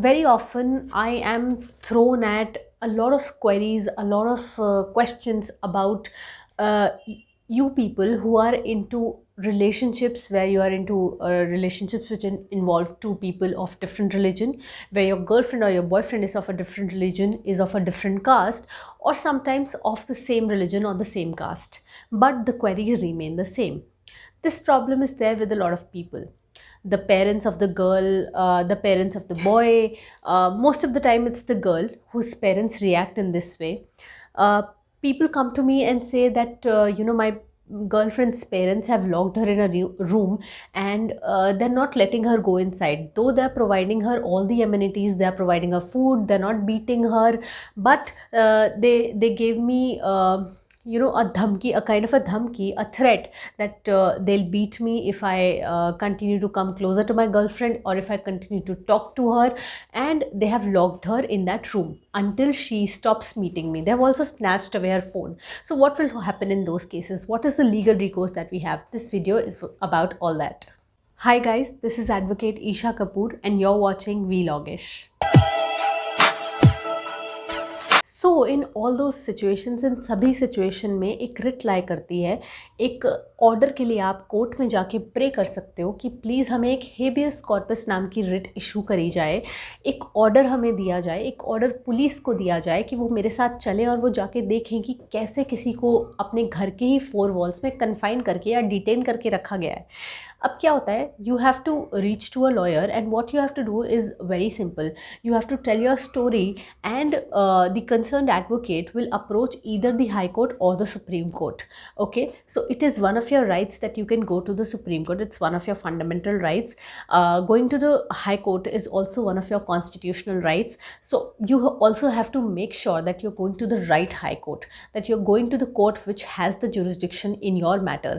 very often I am thrown at a lot of queries, a lot of questions about you people who are into relationships, where you are into relationships which involve two people of different religion, where your girlfriend or your boyfriend is of a different religion, is of a different caste, or sometimes of the same religion or the same caste, but the queries remain the same. This problem is there with a lot of people. The parents of the girl, the parents of the boy, most of the time it's the girl whose parents react in this way. uh, People come to me and say that my girlfriend's parents have locked her in a room, and they're not letting her go inside, though they're providing her all the amenities, they're providing her food, they're not beating her, but they gave me a dhamki, a kind of a dhamki, a threat that they'll beat me if I continue to come closer to my girlfriend, or if I continue to talk to her. And they have locked her in that room until she stops meeting me. They have also snatched away her phone. So what will happen in those cases? What is the legal recourse that we have? This video is about all that. Hi guys, this is Advocate Isha Kapoor and you're watching Vlogish. So in all दो situations, इन सभी situation में एक writ लाई करती है। एक order के लिए आप कोर्ट में जाके प्रे कर सकते हो कि प्लीज़ हमें एक हेबियस कॉर्पस नाम की रिट इशू करी जाए, एक ऑर्डर हमें दिया जाए, एक ऑर्डर पुलिस को दिया जाए कि वो मेरे साथ चले और वो जाके देखें कि कैसे किसी को अपने घर के ही 4 वॉल्स में कन्फाइन करके या डिटेन करके रखा गया है। अब क्या होता है, you have to reach to a lawyer and what you have to do is very simple. You have to tell your story and the concerned advocate will approach either the High Court or the Supreme Court. Okay, so it is one of your rights that you can go to the Supreme Court. It's one of your fundamental rights. Going to the High Court is also one of your constitutional rights. So you also have to make sure that you're going to the right High Court, that you're going to the court which has the jurisdiction in your matter.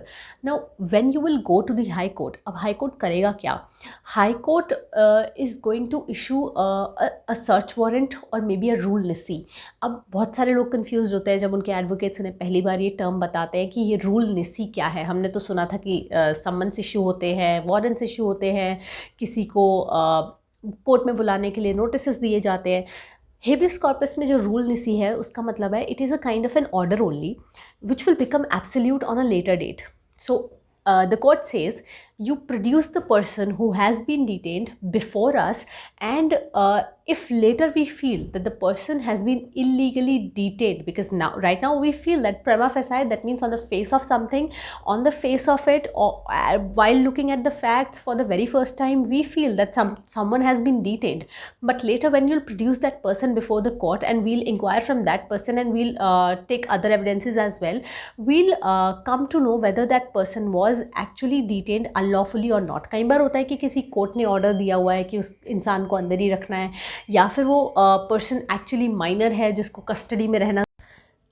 Now when you will go to the High Court, अब High Court करेगा क्या? High Court is going to issue a search warrant or maybe a rule nisi. अब बहुत सारे लोग confuse होते हैं जब उनके एडवोकेट्स उन्हें पहली बार ये टर्म बताते हैं कि ये रूल निसी क्या है। हमने तो सुना था कि समन्स इशू होते हैं, वारंट्स इशू होते हैं, किसी को कोर्ट में बुलाने के लिए नोटिस दिए जाते हैं। हेबियस कॉर्पस में जो रूल निसी है उसका मतलब है it is a kind of an order only which will become absolute on a later date. So the court says you produce the person who has been detained before us, and if later we feel that the person has been illegally detained, because right now we feel that prima facie, that means on the face of something, on the face of it, or while looking at the facts for the very first time, we feel that someone has been detained. But later when you'll produce that person before the court and we'll inquire from that person and we'll take other evidences as well, we'll come to know whether that person was actually detained unlawfully or not. कई बार होता है कि किसी court ने order दिया हुआ है कि उस इंसान को अंदर ही रखना है, या फिर वो पर्सन एक्चुअली माइनर है जिसको कस्टडी में रहना.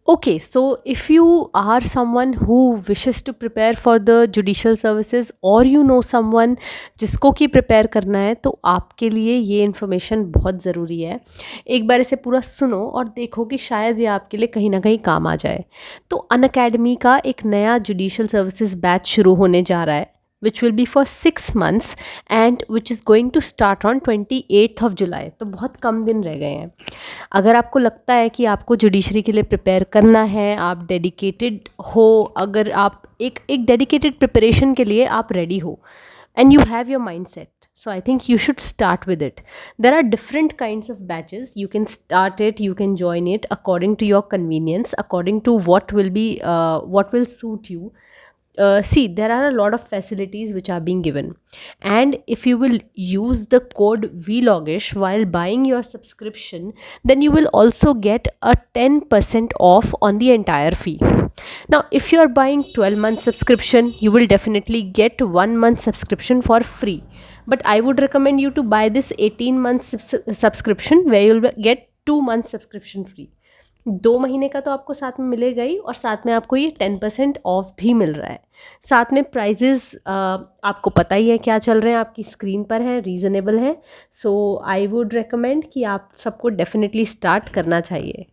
Okay, so if you are someone who wishes to prepare for the judicial services, or you know someone जिसको कि prepare करना है, तो आपके लिए ये information बहुत ज़रूरी है. एक बार इसे पूरा सुनो और देखो कि शायद ये आपके लिए कहीं ना कहीं काम आ जाए. तो अनअकैडमी का एक नया judicial services batch शुरू होने जा रहा है, which will be for 6 months and which is going to start on 28th of July. तो बहुत कम दिन रह गए हैं. अगर आपको लगता है कि आपको जुडिशरी के लिए प्रिपेयर करना है, आप डेडिकेटेड हो, अगर आप एक डेडिकेटेड प्रिपरेशन के लिए आप रेडी हो and you have your mindset, so I think you should start with it. There are different kinds of batches. You can start it, you can join it according to your convenience, according to what will suit you. See, there are a lot of facilities which are being given, and if you will use the code Vlogish while buying your subscription, then you will also get a 10% off on the entire fee. Now if you are buying 12-month subscription, you will definitely get 1 month subscription for free, but I would recommend you to buy this 18-month subscription where you will get 2 months subscription free. 2 महीने का तो आपको साथ में मिलेगा ही, और साथ में आपको ये 10% ऑफ भी मिल रहा है. साथ में प्राइजेस आपको पता ही है क्या चल रहे हैं, आपकी स्क्रीन पर है, रीज़नेबल है. सो आई वुड रिकमेंड कि आप सबको डेफिनेटली स्टार्ट करना चाहिए,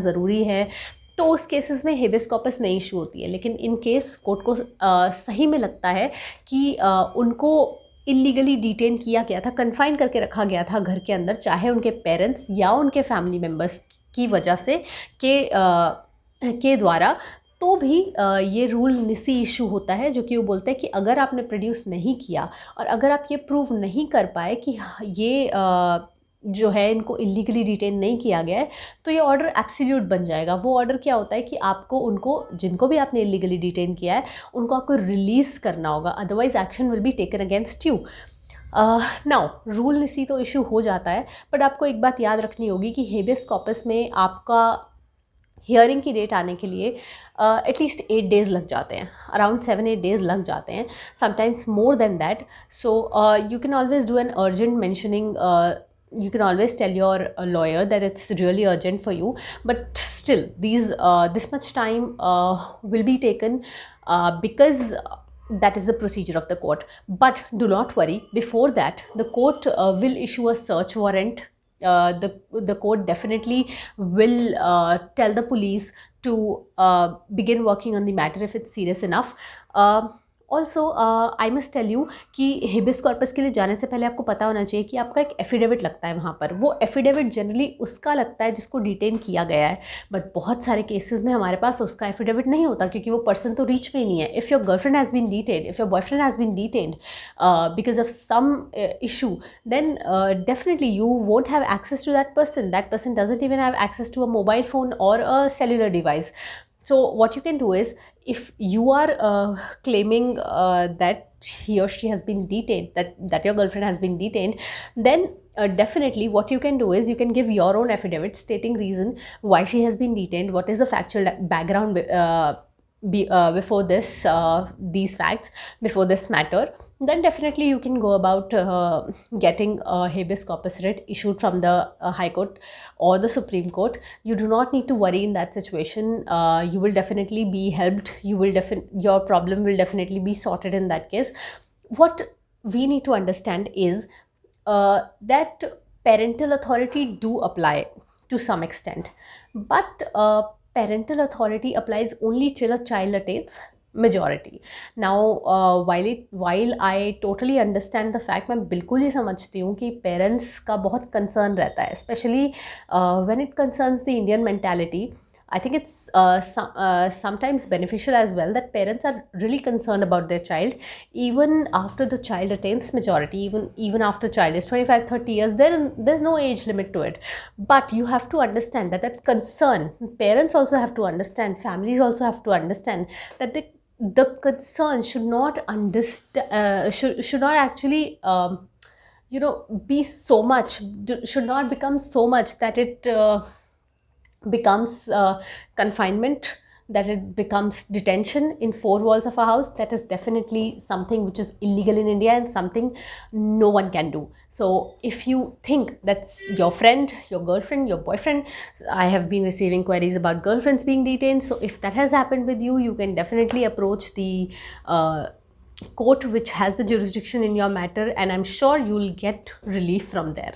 ज़रूरी है. तो उस केसेस में हेबियस कॉर्पस नहीं इशू होती है, लेकिन इन केस कोर्ट को सही में लगता है कि उनको इलीगली डिटेन किया गया था, कन्फाइन करके रखा गया था घर के अंदर, चाहे उनके पेरेंट्स या उनके फैमिली मेम्बर्स की वजह से के द्वारा, तो भी ये रूल निसी इशू होता है, जो कि वो बोलता है कि अगर आपने प्रोड्यूस नहीं किया और अगर आप ये प्रूव नहीं कर पाए कि ये जो है इनको इलीगली डिटेन नहीं किया गया है, तो ये ऑर्डर एब्सोल्यूट बन जाएगा। वो ऑर्डर क्या होता है कि आपको उनको, जिनको भी आपने इलीगली डिटेन किया है, उनको आपको रिलीज़ करना होगा, otherwise action will be taken against you. Now rule nisi तो इशू हो जाता है, बट आपको एक बात याद रखनी होगी कि हेबियस कॉर्पस में आपका हियरिंग की डेट आने के लिए एटलीस्ट 8 डेज़ लग जाते हैं, अराउंड 7-8 डेज़ लग जाते हैं, sometimes more than that. So you can always do an urgent mentioning, you can always tell your lawyer that it's really urgent for you, but still this much time will be taken because that is the procedure of the court. But do not worry, before that the court will issue a search warrant. The court definitely will tell the police to begin working on the matter if it's serious enough. Also I must tell you कि habeas corpus के लिए जाने से पहले आपको पता होना चाहिए कि आपका एक एफिडेविट लगता है वहाँ पर। वो एफिडेविट जनरली उसका लगता है जिसको डिटेन किया गया है, बट बहुत सारे केसेस में हमारे पास उसका एफिडेविट नहीं होता, क्योंकि वो पर्सन तो रीच में ही नहीं है। If your girlfriend has been detained, if your boyfriend has been detained because of some issue, then definitely you won't have access to that person. That person doesn't even have access to a mobile phone or a cellular device. So what you can do is, if you are claiming that he or she has been detained, that your girlfriend has been detained, then definitely what you can do is you can give your own affidavit stating reason why she has been detained, what is the factual background before these facts, before this matter. Then definitely you can go about getting a habeas corpus writ issued from the High Court or the Supreme Court. You do not need to worry in that situation. You will definitely be helped. Your problem will definitely be sorted in that case. What we need to understand is that parental authority do apply to some extent, but parental authority applies only till a child attains majority. Now while I totally understand the fact, मैं बिल्कुल ही समझती हूँ कि parents का बहुत concern रहता है, specially when it concerns the Indian mentality. I think it's sometimes beneficial as well that parents are really concerned about their child even after the child attains majority, even after child is 25-30 years. There's no age limit to it, but you have to understand that concern, parents also have to understand, families also have to understand that the concern should not should not actually be so much, should not become so much that it becomes confinement, that it becomes detention in four walls of a house. That is definitely something which is illegal in India and something no one can do. So if you think that's your friend, your girlfriend, your boyfriend, I have been receiving queries about girlfriends being detained. So if that has happened with you, you can definitely approach the court which has the jurisdiction in your matter, and I'm sure you'll get relief from there.